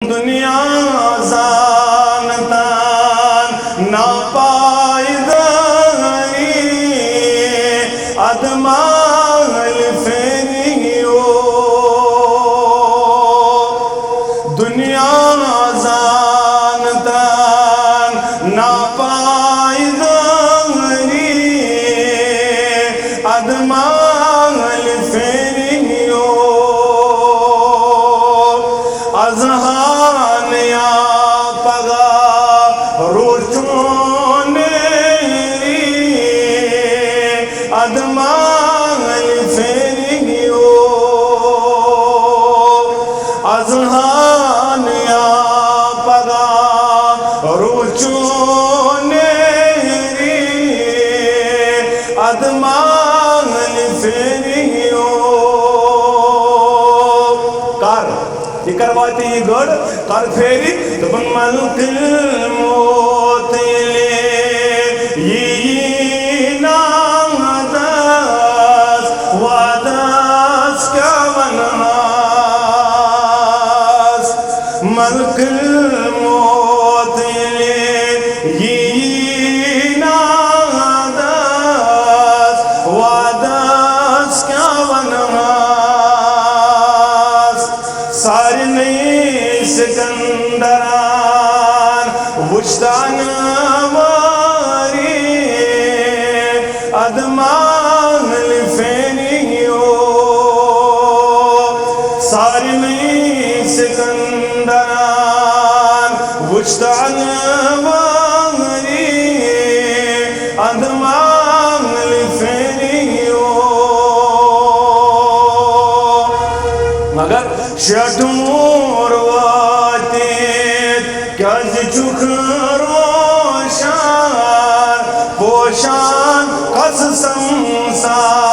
دنیا زانتان ناپائیداری ادمال فریو دنیا زانتان ناپائیداری ادمال فریو ازہان یا پگا روچونیری ادمال فریو ازہان یا پگا روچونیری ادمال فریو یہ کرواتے یہ گڑ کر پھیری دبن ملک الموت یہ نامدس وعدس کا وناس ملک الموت یہ نامدس وعدس کا وناس سارے نئی سکندران وجدان ماری ادمال فریو سارے نئی سکندران وجدان ماری ادمال فریو مگر شٹمور واتید کیاز چک روشان پوشان قص سمسار